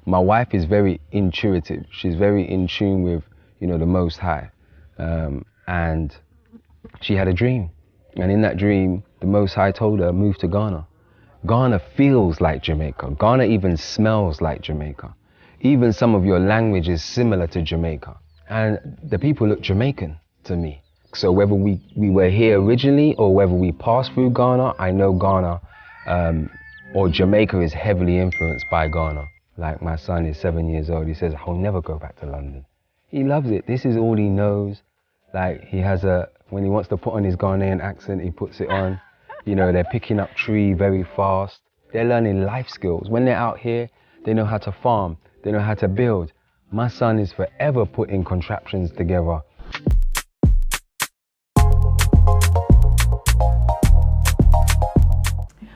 my wife is very intuitive. She's very in tune with, the Most High. And she had a dream. And in that dream, the Most High told her, move to Ghana. Ghana feels like Jamaica. Ghana even smells like Jamaica. Even some of your language is similar to Jamaica. And the people look Jamaican to me. So whether we were here originally or whether we passed through Ghana, I know Ghana or Jamaica is heavily influenced by Ghana. Like my son is 7 years old. He says, I'll never go back to London. He loves it. This is all he knows. Like he has when he wants to put on his Ghanaian accent, he puts it on. They're picking up tree very fast. They're learning life skills. When they're out here, they know how to farm. They know how to build. My son is forever putting contraptions together.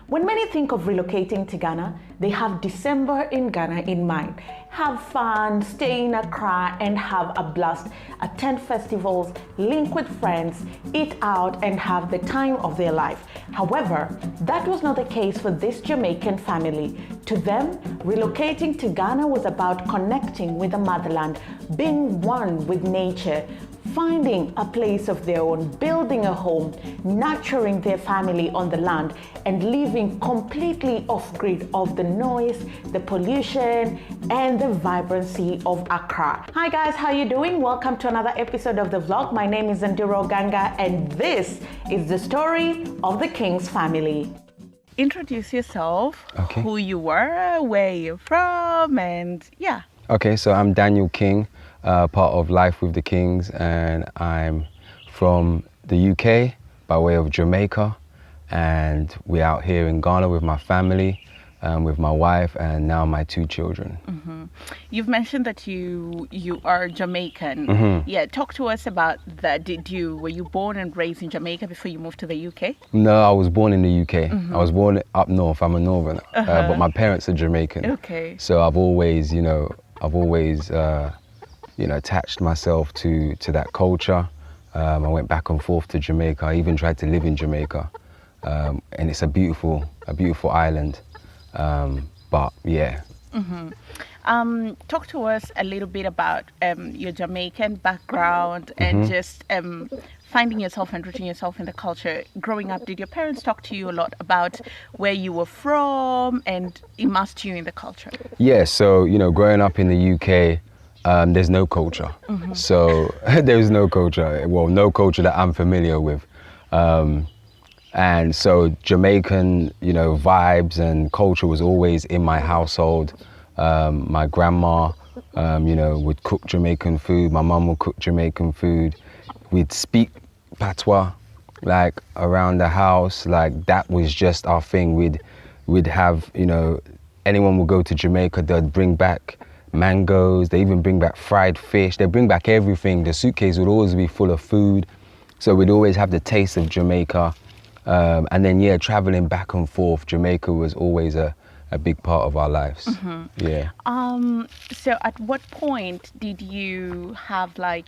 When many think of relocating to Ghana, they have December in Ghana in mind. Have fun, stay in Accra and have a blast, attend festivals, link with friends, eat out and have the time of their life. However, that was not the case for this Jamaican family. To them, relocating to Ghana was about connecting with the motherland, being one with nature, finding a place of their own, building a home, nurturing their family on the land, and living completely off-grid of the noise, the pollution, and the vibrancy of Accra. Hi guys, how you doing? Welcome to another episode of the vlog. My name is Nduro Ganga, and this is the story of the King's family. Introduce yourself, Okay. Who you were, where you're from, and yeah. Okay, so I'm Daniel King, part of Life with the Kings, and I'm from the UK by way of Jamaica, and we're out here in Ghana with my family, with my wife, and now my 2 children. Mm-hmm. You've mentioned that you are Jamaican. Mm-hmm. Yeah, talk to us about that. Were you born and raised in Jamaica before you moved to the UK? No, I was born in the UK. Mm-hmm. I was born up north. I'm a northerner, but my parents are Jamaican. Okay. So I've always, attached myself to that culture. I went back and forth to Jamaica. I even tried to live in Jamaica, and it's a beautiful island. But yeah. Mm-hmm. Talk to us a little bit about your Jamaican background and just finding yourself and rooting yourself in the culture. Growing up, did your parents talk to you a lot about where you were from and immersed you in the culture? Yeah, so, growing up in the UK, there's no culture. Mm-hmm. So there's no culture. Well, no culture that I'm familiar with. And so Jamaican, vibes and culture was always in my household. My grandma, would cook Jamaican food. My mum would cook Jamaican food. We'd speak patois, like around the house. Like that was just our thing. We'd have, anyone would go to Jamaica, they'd bring back mangoes. They even bring back fried fish. They bring back everything. The suitcase would always be full of food. So we'd always have the taste of Jamaica. And then, traveling back and forth, Jamaica was always a big part of our lives. Mm-hmm. Yeah. So at what point did you have that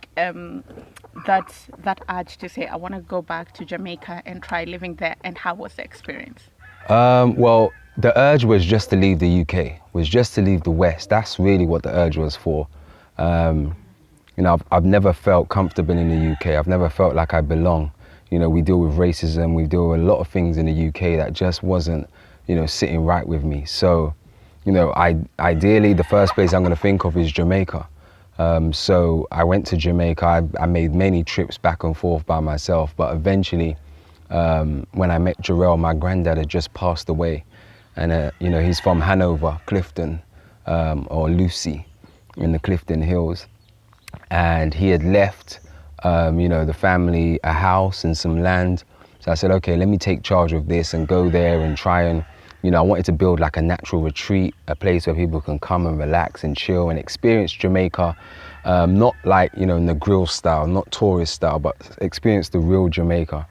urge to say, I want to go back to Jamaica and try living there? And how was the experience? Well, the urge was just to leave the UK, was just to leave the West. That's really what the urge was for. I've never felt comfortable in the UK. I've never felt like I belong. We deal with racism, we deal with a lot of things in the UK that just wasn't, sitting right with me. So, ideally, the first place I'm going to think of is Jamaica. So I went to Jamaica. I made many trips back and forth by myself, but eventually, when I met Jarrell, my granddad had just passed away. And, he's from Hanover, Clifton, or Lucy, in the Clifton Hills. And he had left, the family a house and some land. So I said, okay, let me take charge of this and go there and try and, I wanted to build like a natural retreat, a place where people can come and relax and chill and experience Jamaica. Not like, in the grill style, not tourist style, but experience the real Jamaica.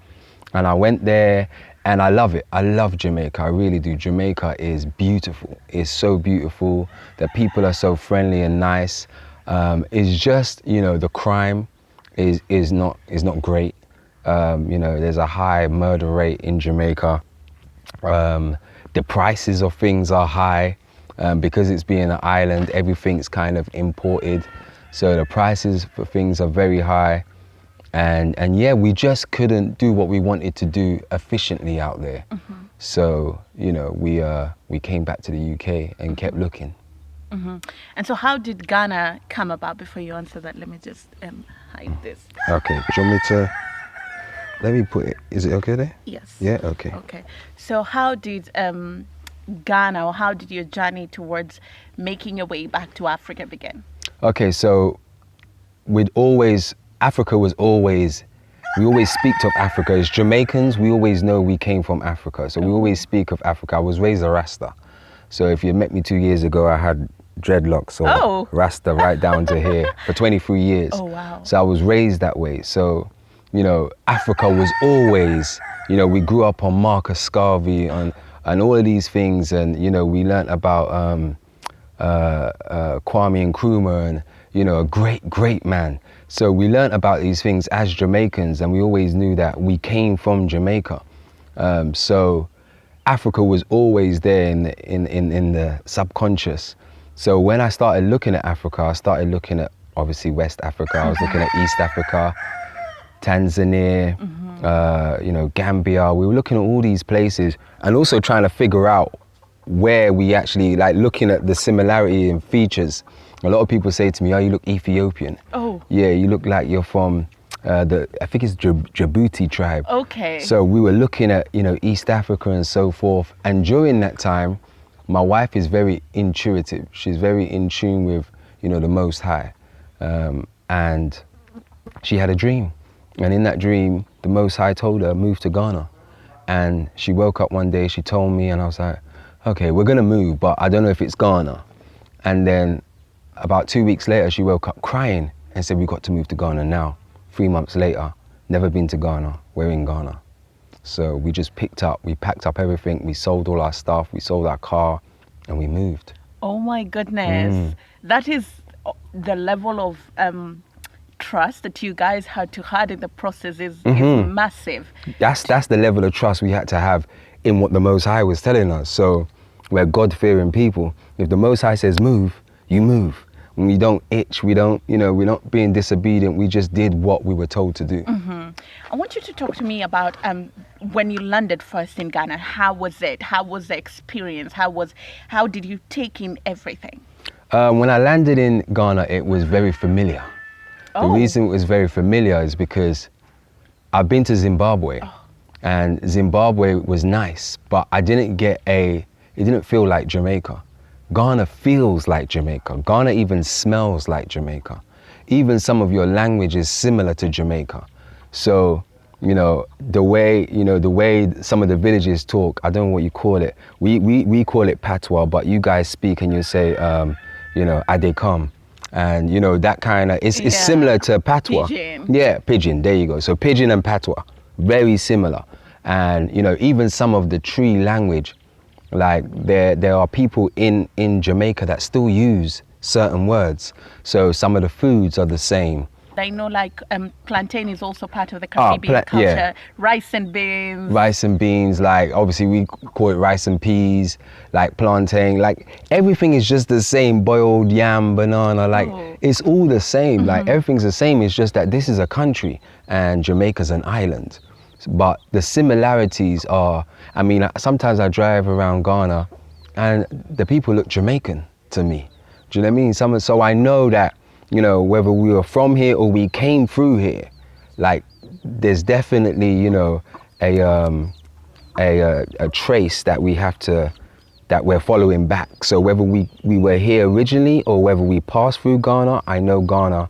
And I went there and I love it. I love Jamaica, I really do. Jamaica is beautiful. It's so beautiful. The people are so friendly and nice. It's just, the crime is not great. There's a high murder rate in Jamaica. The prices of things are high. Because it's being an island, everything's kind of imported. So the prices for things are very high. And yeah, we just couldn't do what we wanted to do efficiently out there. So, you know, we came back to the UK and kept looking. And so how did Ghana come about? Before you answer that, let me just hide this. Okay, do you want me to, let me put it, is it okay there? Yes. Yeah, okay. Okay. So how did Ghana, or how did your journey towards making your way back to Africa begin? Okay, so Africa was always, we always speak of Africa. As Jamaicans, we always know we came from Africa. So we always speak of Africa. I was raised a Rasta. So if you met me 2 years ago, I had dreadlocks or Rasta right down to here for 23 years. Oh, wow. So I was raised that way. So, you know, Africa was always, you know, we grew up on Marcus Garvey and all of these things. And, you know, we learnt about Kwame Nkrumah and, you know, a great man. So we learnt about these things as Jamaicans, and we always knew that we came from Jamaica. So Africa was always there in the subconscious. So when I started looking at Africa, I started looking at obviously West Africa. I was looking at East Africa, Tanzania, you know, Gambia. We were looking at all these places and also trying to figure out where we actually, like, looking at the similarity in features. A lot of people say to me, oh, you look Ethiopian. Oh. Yeah, you look like you're from I think it's Djibouti tribe. Okay. So we were looking at, you know, East Africa and so forth. And during that time, my wife is very intuitive. She's very in tune with, you know, the Most High. And she had a dream. And in that dream, the Most High told her, move to Ghana. And she woke up one day, she told me, and I was like, okay, we're gonna move, but I don't know if it's Ghana. And then about 2 weeks later, she woke up crying and said, we've got to move to Ghana now. 3 months later, never been to Ghana, we're in Ghana. So we just packed up everything, we sold all our stuff, we sold our car, and we moved. Oh my goodness. That is the level of trust that you guys had to have in the process is massive. That's the level of trust we had to have in what the Most High was telling us. So we're God-fearing people. If the Most High says move, you move. When we don't itch, we don't, you know, we're not being disobedient. We just did what we were told to do. I want you to talk to me about when you landed first in Ghana. How was it? How was the experience? How did you take in everything? When I landed in Ghana, it was very familiar. The reason it was very familiar is because I've been to Zimbabwe, and Zimbabwe was nice, but it didn't feel like Jamaica. Ghana feels like Jamaica. Ghana even smells like Jamaica. Even some of your language is similar to Jamaica. So, you know, the way some of the villages talk, I don't know what you call it. We call it patois, but you guys speak and you say, you know, adekam. And, you know, that kind of, it's similar to patois. Pidgin. Yeah, pidgin, there you go. So pidgin and patois, very similar. And, you know, even some of the Tree language, like there are people in Jamaica that still use certain words. So some of the foods are the same. I know, like, plantain is also part of the Caribbean culture. Yeah. Rice and beans. Rice and beans, like, obviously we call it rice and peas, like plantain, like everything is just the same. Boiled yam, banana, like it's all the same. Like everything's the same. It's just that this is a country and Jamaica's an island. But the similarities are, I mean, sometimes I drive around Ghana and the people look Jamaican to me. Do you know what I mean? So I know that, you know, whether we were from here or we came through here, like there's definitely, you know, a trace that that we're following back. So whether we were here originally or whether we passed through Ghana, I know Ghana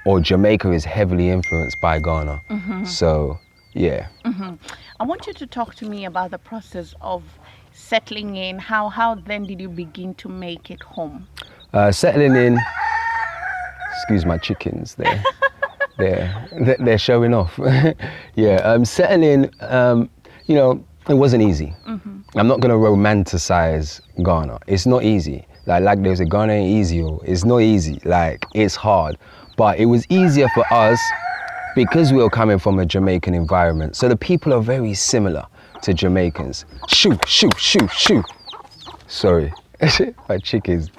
or Jamaica is heavily influenced by Ghana. So, yeah. I want you to talk to me about the process of settling in. How then did you begin to make it home? Settling in, excuse my chickens, they're showing off. Yeah, settling, you know, it wasn't easy. I'm not gonna romanticize Ghana. It's not easy. Like there's a Ghana ain't easy, it's not easy. Like, it's hard. But it was easier for us because we were coming from a Jamaican environment. So the people are very similar to Jamaicans. Shoo, shoo, shoo, shoo. Sorry. Fried chickens.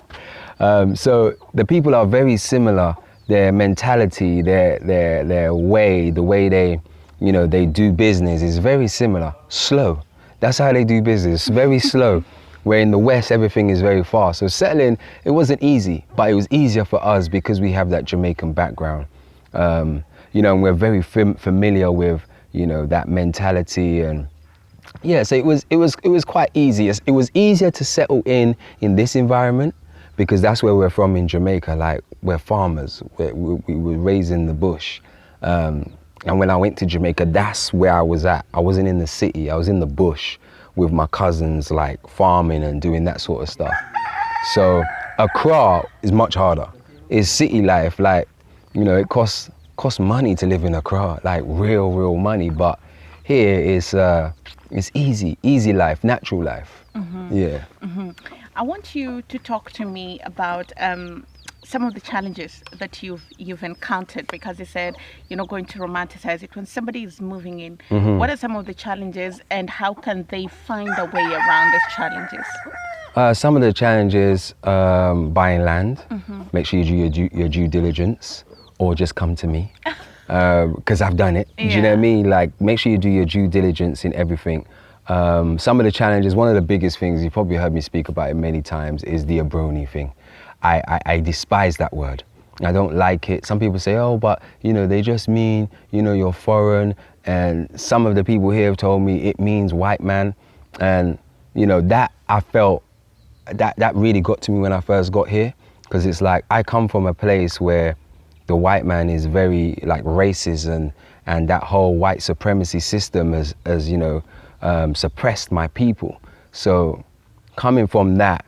So the people are very similar. Their mentality, their way, the way they, you know, they do business is very similar. Slow. That's how they do business. Very slow. Where in the West, everything is very fast. So settling, it wasn't easy, but it was easier for us because we have that Jamaican background. You know, and we're very familiar with, you know, that mentality, and yeah, so it was quite easy. It was easier to settle in this environment because that's where we're from in Jamaica. Like, we're farmers. We were raised in the bush. And when I went to Jamaica, that's where I was at. I wasn't in the city. I was in the bush with my cousins, like farming and doing that sort of stuff. So Accra is much harder. It's city life. Like, you know, it costs money to live in Accra, like real money. But here it's easy life, natural life. Yeah. I want you to talk to me about some of the challenges that you've encountered, because you said you're not going to romanticize it. When somebody is moving in, what are some of the challenges, and how can they find a way around those challenges? Some of the challenges, buying land. Make sure you do your due diligence, or just come to me, because I've done it. Do you know what I mean? Like, make sure you do your due diligence in everything. Some of the challenges, one of the biggest things, you've probably heard me speak about it many times, is the Abroni thing. I despise that word. I don't like it. Some people say, oh, but, you know, they just mean, you know, you're foreign. And some of the people here have told me it means white man. And, you know, that I felt, that really got to me when I first got here. Because it's like, I come from a place where the white man is very, like, racist, and that whole white supremacy system has you know, suppressed my people. So coming from that,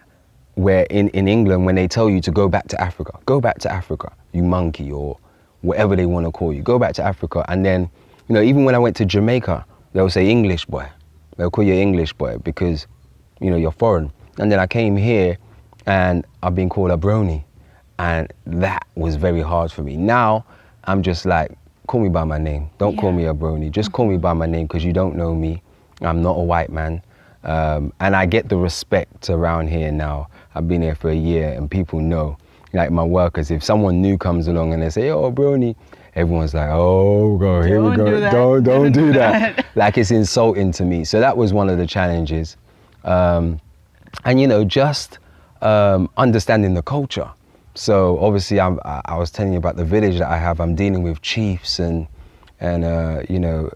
where in England, when they tell you to go back to Africa, you monkey, or whatever they want to call you, go back to Africa. And then, you know, even when I went to Jamaica, they'll say English boy. They'll call you English boy because, you know, you're foreign. And then I came here and I've been called a brony. And that was very hard for me. Now, I'm just like, call me by my name. Don't call me a brony. Just call me by my name, because you don't know me. I'm not a white man. And I get the respect around here now. I've been here for a year, and people know, like my workers, if someone new comes along and they say, oh, brony, everyone's like, oh, God, here we go. Don't do that. Like, it's insulting to me. So that was one of the challenges. And, you know, just understanding the culture. So obviously, I was telling you about the village that I have. I'm dealing with chiefs and you know,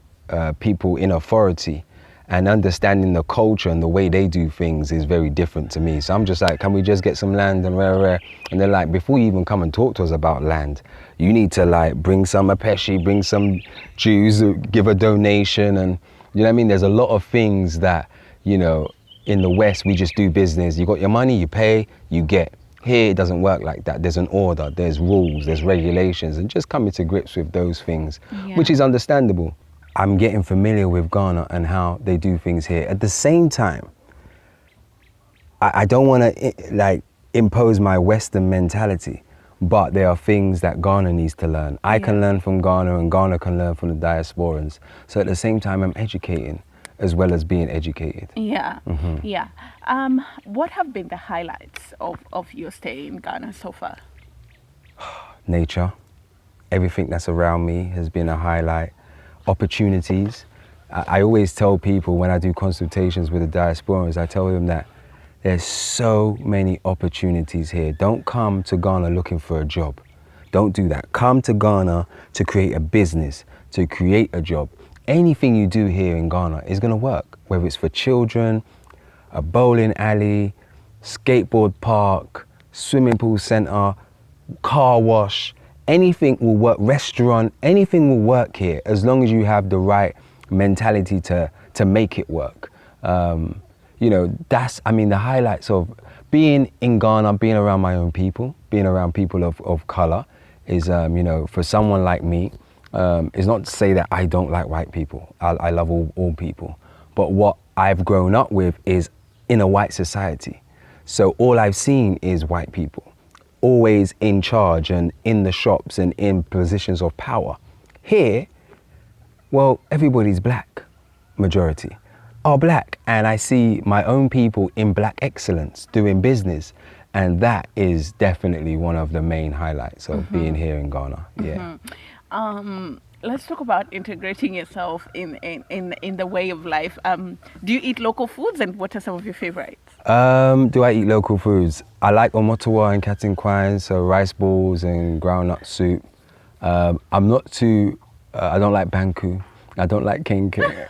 people in authority. And understanding the culture and the way they do things is very different to me. So I'm just like, can we just get some land and rare? And they're like, before you even come and talk to us about land, you need to, like, bring some apeshi, bring some Jews, give a donation. And you know what I mean? There's a lot of things that, you know, in the West, we just do business. You got your money, you pay, you get. Here, it doesn't work like that. There's an order, there's rules, there's regulations, and just coming to grips with those things, which is understandable. I'm getting familiar with Ghana and how they do things here. At the same time, I don't want to like impose my Western mentality, but there are things that Ghana needs to learn. I can learn from Ghana, and Ghana can learn from the diasporans. So at the same time, I'm educating as well as being educated. What have been the highlights of your stay in Ghana so far? Nature. Everything that's around me has been a highlight. Opportunities. I always tell people when I do consultations with the diasporans, I tell them that there's so many opportunities here. Don't come to Ghana looking for a job. Don't do that. Come to Ghana to create a business, to create a job. Anything you do here in Ghana is going to work, whether it's for children, a bowling alley, skateboard park, swimming pool center, car wash. Anything will work, restaurant, anything will work here as long as you have the right mentality to make it work. You know, that's, I mean, the highlights of being in Ghana, being around my own people, being around people of color is, you know, for someone like me, it's not to say that I don't like white people. I love all people. But what I've grown up with is in a white society. So all I've seen is white people, always in charge and in the shops and in positions of power. Here, well, everybody's black, majority. are black, and I see my own people in black excellence doing business, and that is definitely one of the main highlights of being here in Ghana. Yeah. Let's talk about integrating yourself in the way of life. Do you eat local foods, and what are some of your favorites? Do I eat local foods? I like omotowa and katin kwine, so rice balls and groundnut soup. I'm not too, I don't like banku. I don't like kenke.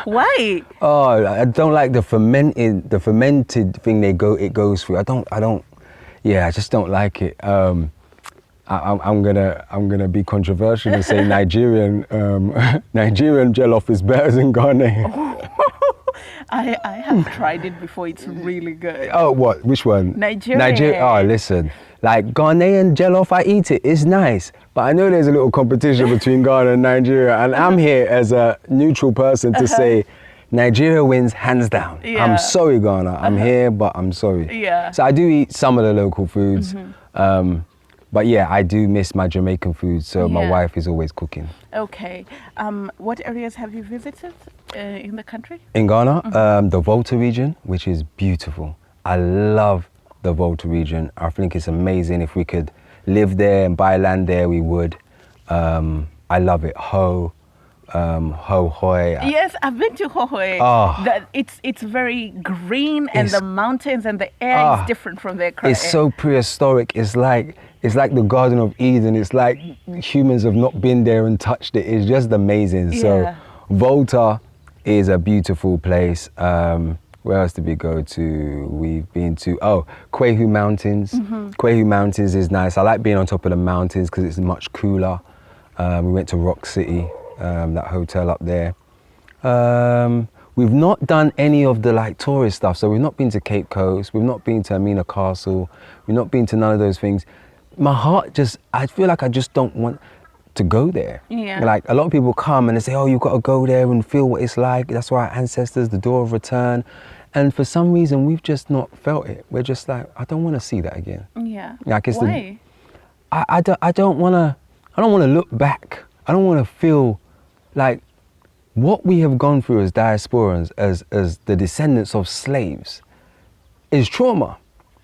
Why? Oh, I don't like the fermented thing it goes through. I don't, yeah, I just don't like it. I'm gonna be controversial and say Nigerian jollof is better than Ghanaian. I have tried it before. It's really good. Oh, what? Which one? Nigeria. Oh, listen. Like Ghanaian jollof, I eat it. It's nice, but I know there's a little competition between Ghana and Nigeria, and I'm here as a neutral person to say Nigeria wins hands down. Yeah. I'm sorry, Ghana. I'm here, but I'm sorry. Yeah. So I do eat some of the local foods. But yeah, I do miss my Jamaican food, so my Yeah. wife is always cooking. Okay. What areas have you visited in the country? In Ghana, the Volta region, which is beautiful. I love the Volta region. I think it's amazing. If we could live there and buy land there, we would. I love it. Ho Hoi. Yes, I've been to Hohoe. Oh. It's very green, and It's- the mountains and the air Ah. is different from there. It's so prehistoric. It's like the Garden of Eden. It's like humans have not been there and touched it. It's just amazing. Yeah. So Volta is a beautiful place. Where else did we go to? We've been to Kwehu Mountains. Kwehu Mountains is nice. I like being on top of the mountains because it's much cooler. We went to Rock City, that hotel up there. We've not done any of the like tourist stuff. So we've not been to Cape Coast. We've not been to Amina Castle. We've not been to none of those things. My heart I feel like I just don't want to go there. Yeah. Like a lot of people come and they say, oh, you've got to go there and feel what it's like. That's why our ancestors, the door of return. And for some reason, we've just not felt it. We're just like, I don't want to see that again. Yeah. Like it's Why? I don't want to look back. I don't want to feel like what we have gone through as diasporans, as the descendants of slaves, is trauma.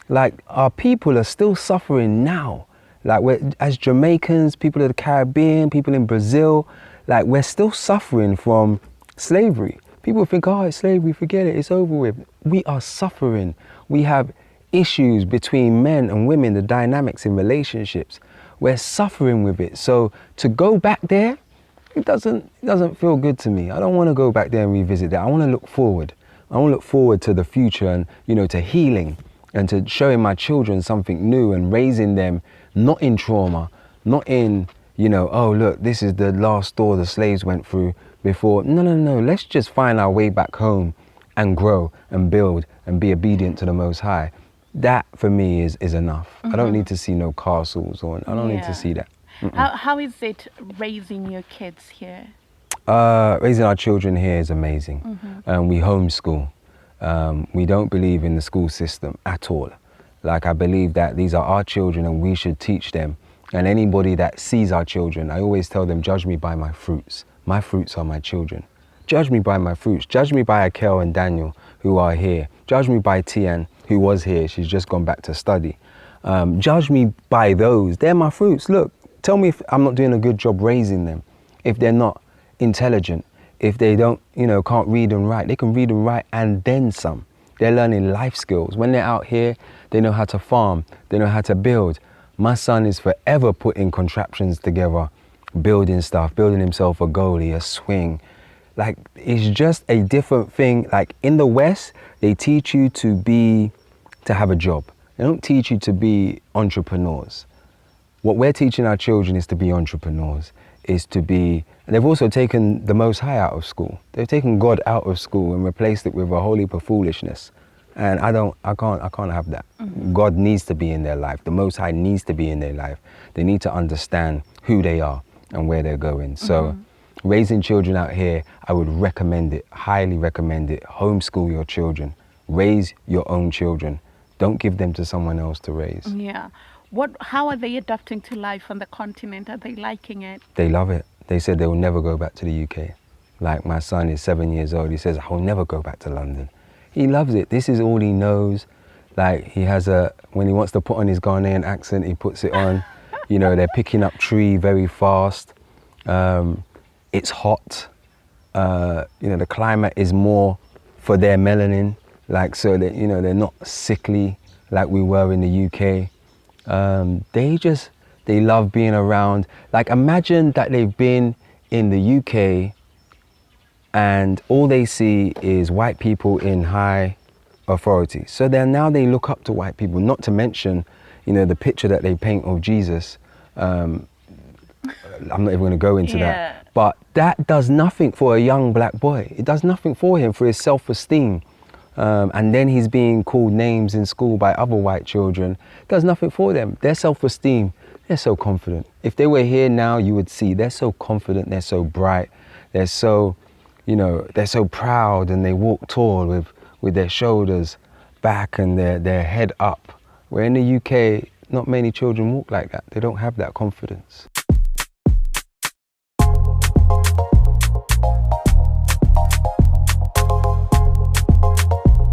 Like our people are still suffering now. Like as Jamaicans, people of the Caribbean, people in Brazil, like we're still suffering from slavery. People think, oh, it's slavery, forget it, it's over with. We are suffering. We have issues between men and women, the dynamics in relationships. We're suffering with it. So to go back there, it doesn't feel good to me. I don't want to go back there and revisit that. I want to look forward. I want to look forward to the future and, to healing and to showing my children something new and raising them not in trauma, not in, oh, look, this is the last door the slaves went through before. No. Let's just find our way back home and grow and build and be obedient to the Most High. That for me is enough. I don't need to see no castles I don't need Yeah. to see that. How is it raising your kids here? Raising our children here is amazing. We homeschool. We don't believe in the school system at all. Like I believe that these are our children and we should teach them. And anybody that sees our children, I always tell them, judge me by my fruits. My fruits are my children. Judge me by my fruits. Judge me by Akel and Daniel, who are here. Judge me by Tian, who was here. She's just gone back to study. Judge me by those. They're my fruits. Look, tell me if I'm not doing a good job raising them. If they're not intelligent, if they don't, can't read and write. They can read and write and then some. They're learning life skills. When they're out here, they know how to farm. They know how to build. My son is forever putting contraptions together, building stuff, building himself a goalie, a swing. Like, it's just a different thing. Like, in the West, they teach you to have a job. They don't teach you to be entrepreneurs. What we're teaching our children is to be entrepreneurs, and they've also taken the Most High out of school. They've taken God out of school and replaced it with a holy foolishness. And I can't have that. God needs to be in their life. The Most High needs to be in their life. They need to understand who they are and where they're going. So raising children out here, I would recommend it, highly recommend it. Homeschool your children. Raise your own children. Don't give them to someone else to raise. Yeah. How are they adapting to life on the continent? Are they liking it? They love it. They said they will never go back to the UK. Like my son is 7 years old. He says, I'll never go back to London. He loves it. This is all he knows. Like he has when he wants to put on his Ghanaian accent, he puts it on. You know, they're picking up tree very fast. It's hot. You know, the climate is more for their melanin. Like, so that, you know, they're not sickly like we were in the UK. They love being around. Like, imagine that they've been in the UK and all they see is white people in high authority. So then now they look up to white people, not to mention, you know, the picture that they paint of Jesus. I'm not even going to go into that. But that does nothing for a young black boy. It does nothing for him, for his self-esteem. And then he's being called names in school by other white children. It does nothing for them. Their self-esteem, they're so confident. If they were here now, you would see they're so confident, they're so bright, they're so, you know, they're so proud, and they walk tall with their shoulders back and their head up. Where in the UK, not many children walk like that. They don't have that confidence.